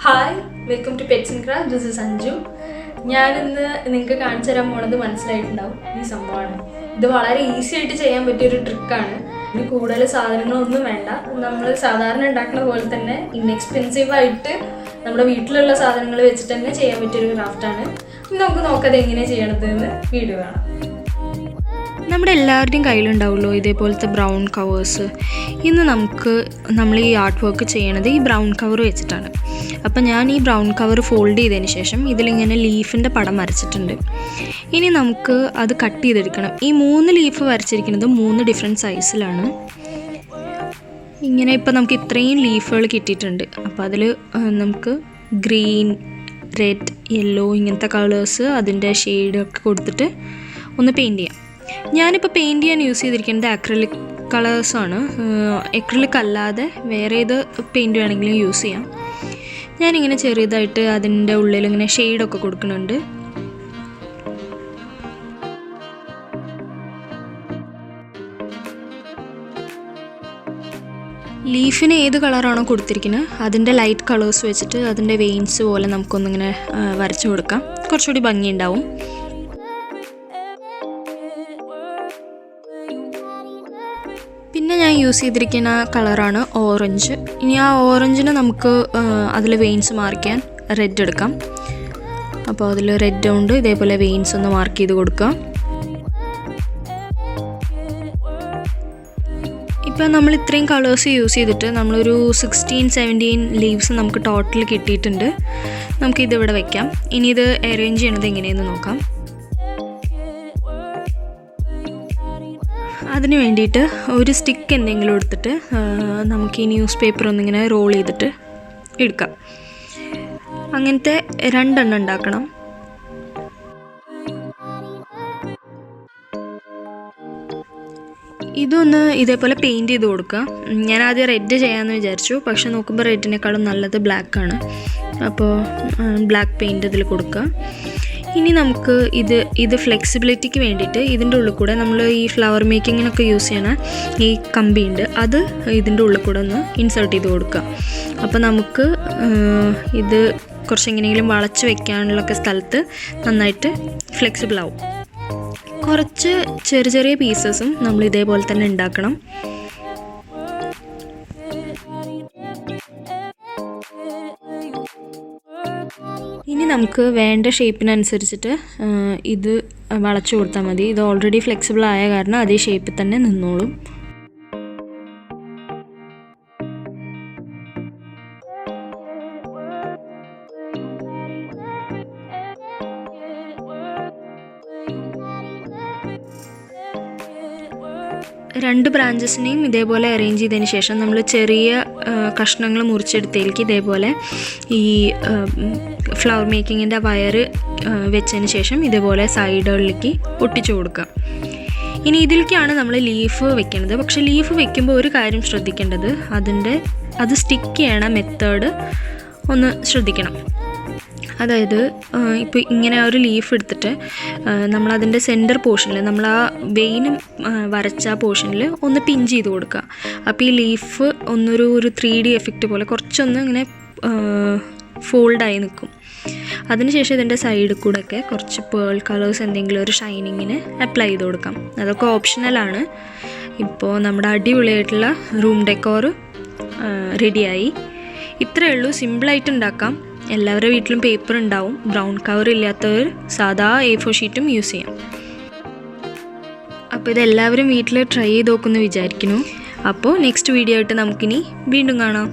Hi, welcome to Pets and Craft. This is Anju. ഞാനിന്ന് നിങ്ങൾക്ക് കാണിച്ചു തരാൻ പോണത് മനസ്സിലായിട്ടുണ്ടാവും, ഈ സംഭവമാണ്. ഇത് വളരെ ഈസി ആയിട്ട് ചെയ്യാൻ പറ്റിയൊരു ട്രിക്കാണ്. ഇതിന് കൂടുതൽ സാധനങ്ങളൊന്നും വേണ്ട. നമ്മൾ സാധാരണ ഉണ്ടാക്കുന്ന പോലെ തന്നെ ഇൻഎക്സ്പെൻസീവായിട്ട് നമ്മുടെ വീട്ടിലുള്ള സാധനങ്ങൾ വെച്ചിട്ട് തന്നെ ചെയ്യാൻ പറ്റിയൊരു ക്രാഫ്റ്റാണ്. നമുക്ക് നോക്കാതെ എങ്ങനെ ചെയ്യണതെന്ന് വീഡിയോ കാണാം. നമ്മുടെ എല്ലാവരുടെയും കയ്യിലുണ്ടാവുമല്ലോ ഇതേപോലത്തെ ബ്രൗൺ കവേഴ്സ്. ഇന്ന് നമ്മൾ ഈ ആർട്ട് വർക്ക് ചെയ്യണത് ഈ ബ്രൗൺ കവർ വെച്ചിട്ടാണ്. അപ്പം ഞാൻ ഈ ബ്രൗൺ കവർ ഫോൾഡ് ചെയ്തതിന് ശേഷം ഇതിലിങ്ങനെ ലീഫിൻ്റെ പടം വരച്ചിട്ടുണ്ട്. ഇനി നമുക്ക് അത് കട്ട് ചെയ്തെടുക്കണം. ഈ 3 ലീഫ് വരച്ചിരിക്കുന്നത് 3 ഡിഫറെൻറ്റ് സൈസിലാണ്. ഇങ്ങനെ ഇപ്പോൾ നമുക്ക് ഇത്രയും ലീഫുകൾ കിട്ടിയിട്ടുണ്ട്. അപ്പോൾ അതിൽ നമുക്ക് ഗ്രീൻ, റെഡ്, യെല്ലോ ഇങ്ങനത്തെ കളേഴ്സ് അതിൻ്റെ ഷെയ്ഡൊക്കെ കൊടുത്തിട്ട് ഒന്ന് പെയിൻറ്റ് ചെയ്യാം. ഞാനിപ്പോൾ പെയിൻറ്റ് ചെയ്യാൻ യൂസ് ചെയ്തിരിക്കുന്നത് അക്രിലിക് കളേഴ്സാണ്. അക്രിലിക് അല്ലാതെ വേറെ ഏത് പെയിൻറ്റ് വേണമെങ്കിലും യൂസ് ചെയ്യാം. ഞാനിങ്ങനെ ചെറിയതായിട്ട് അതിൻ്റെ ഉള്ളിൽ ഇങ്ങനെ ഷെയ്ഡൊക്കെ കൊടുക്കുന്നുണ്ട്. ലീഫിന് ഏത് കളറാണോ കൊടുത്തിരിക്കുന്നത് അതിൻ്റെ ലൈറ്റ് കളേഴ്സ് വെച്ചിട്ട് അതിൻ്റെ വെയിൻസ് പോലെ നമുക്കൊന്നിങ്ങനെ വരച്ചു കൊടുക്കാം. കുറച്ചുകൂടി ഭംഗിയുണ്ടാവും. പിന്നെ ഞാൻ യൂസ് ചെയ്തിരിക്കുന്ന കളറാണ് ഓറഞ്ച്. ഇനി ആ ഓറഞ്ചിന് നമുക്ക് അതിൽ വെയിൻസ് മാർക്കാൻ റെഡ് എടുക്കാം. അപ്പോൾ അതിൽ റെഡ് കൊണ്ട് ഇതേപോലെ വെയിൻസ് ഒന്ന് മാർക്ക് ചെയ്ത് കൊടുക്കാം. ഇപ്പോൾ നമ്മൾ ഇത്രയും കളേഴ്സ് യൂസ് ചെയ്തിട്ട് നമ്മളൊരു 16-17 ലീവ്സ് നമുക്ക് ടോട്ടൽ കിട്ടിയിട്ടുണ്ട്. നമുക്കിതിവിടെ വയ്ക്കാം. ഇനി ഇത് അറേഞ്ച് ചെയ്യണത് എങ്ങനെയെന്ന് നോക്കാം. അതിന് വേണ്ടിയിട്ട് ഒരു സ്റ്റിക്ക് എന്തെങ്കിലും എടുത്തിട്ട് നമുക്ക് ഈ ന്യൂസ് പേപ്പർ ഒന്നിങ്ങനെ റോൾ ചെയ്തിട്ട് എടുക്കാം. അങ്ങനത്തെ 2 എണ്ണം ഉണ്ടാക്കണം. ഇതൊന്ന് ഇതേപോലെ പെയിൻറ്റ് ചെയ്ത് കൊടുക്കുക. ഞാൻ ആദ്യം റെഡ് ചെയ്യാമെന്ന് വിചാരിച്ചു, പക്ഷെ നോക്കുമ്പോൾ റെഡിനേക്കാളും നല്ലത് ബ്ലാക്കാണ്. അപ്പോൾ ബ്ലാക്ക് പെയിൻറ്റ് ഇതിൽ കൊടുക്കുക. ഇനി നമുക്ക് ഇത് ഫ്ലെക്സിബിലിറ്റിക്ക് വേണ്ടിയിട്ട് ഇതിൻ്റെ ഉള്ളിൽ കൂടെ നമ്മൾ ഈ ഫ്ലവർ മേക്കിങ്ങിനൊക്കെ യൂസ് ചെയ്യണ ഈ കമ്പിയുണ്ട്, അത് ഇതിൻ്റെ ഉള്ളിൽ കൂടെ ഒന്ന് ഇൻസേർട്ട് ചെയ്ത് കൊടുക്കുക. അപ്പോൾ നമുക്ക് ഇത് കുറച്ചെങ്ങനെയെങ്കിലും വളച്ച് വെക്കാനുള്ളൊക്കെ സ്ഥലത്ത് നന്നായിട്ട് ഫ്ലെക്സിബിൾ ആവും. കുറച്ച് ചെറിയ ചെറിയ പീസസും നമ്മൾ ഇതേപോലെ തന്നെ ഉണ്ടാക്കണം. ഇനി നമുക്ക് വേണ്ട ഷേപ്പിനനുസരിച്ചിട്ട് ഇത് വളച്ചു കൊടുത്താൽ മതി. ഇത് ഓൾറെഡി ഫ്ലെക്സിബിൾ ആയ കാരണം അതേ ഷേപ്പിൽ തന്നെ നിന്നോളും. രണ്ട് ബ്രാഞ്ചസിനെയും ഇതേപോലെ അറേഞ്ച് ചെയ്തതിന് ശേഷം നമ്മൾ ചെറിയ കഷ്ണങ്ങൾ മുറിച്ചെടുത്തതിലേക്ക് ഇതേപോലെ ഈ ഫ്ലവർ മേക്കിങ്ങിൻ്റെ വയർ വെച്ചതിന് ശേഷം ഇതേപോലെ സൈഡുകളിലേക്ക് ഒട്ടിച്ചു കൊടുക്കുക. ഇനി ഇതിലേക്കാണ് നമ്മൾ ലീഫ് വെക്കുന്നത്. പക്ഷേ ലീഫ് വെക്കുമ്പോൾ ഒരു കാര്യം ശ്രദ്ധിക്കേണ്ടത്, അത് സ്റ്റിക്ക് ചെയ്യണ മെത്തേഡ് ഒന്ന് ശ്രദ്ധിക്കണം. അതായത് ഇപ്പോൾ ഇങ്ങനെ ഒരു ലീഫ് എടുത്തിട്ട് നമ്മളതിൻ്റെ സെൻറ്റർ പോർഷനിൽ നമ്മൾ ആ വെയിൻ വരച്ച പോർഷനിൽ ഒന്ന് പിഞ്ച് ചെയ്ത് കൊടുക്കുക. അപ്പോൾ ഈ ലീഫ് ഒരു 3D എഫക്റ്റ് പോലെ കുറച്ചൊന്ന് ഇങ്ങനെ ഫോൾഡായി നിൽക്കും. അതിനുശേഷം ഇതിൻ്റെ സൈഡിൽ കൂടെയൊക്കെ കുറച്ച് പേൾ കളേഴ്സ് എന്തെങ്കിലും ഒരു ഷൈനിങ്ങിന് അപ്ലൈ ചെയ്ത് കൊടുക്കാം. അതൊക്കെ ഓപ്ഷണലാണ്. ഇപ്പോൾ നമ്മുടെ അടിപൊളിയായിട്ടുള്ള റൂം ഡെക്കോർ റെഡിയായി. ഇത്രയേ ഉള്ളൂ, സിമ്പിളായിട്ട് ഉണ്ടാക്കാം. എല്ലാവരുടെ വീട്ടിലും പേപ്പർ ഉണ്ടാവും. ബ്രൗൺ കവർ ഇല്ലാത്തവർ സാധാ A4 ഷീറ്റും യൂസ് ചെയ്യാം. അപ്പോൾ ഇതെല്ലാവരും വീട്ടിൽ ട്രൈ ചെയ്ത് നോക്കുമെന്ന് വിചാരിക്കുന്നു. അപ്പോൾ നെക്സ്റ്റ് വീഡിയോ ആയിട്ട് നമുക്കിനി വീണ്ടും കാണാം.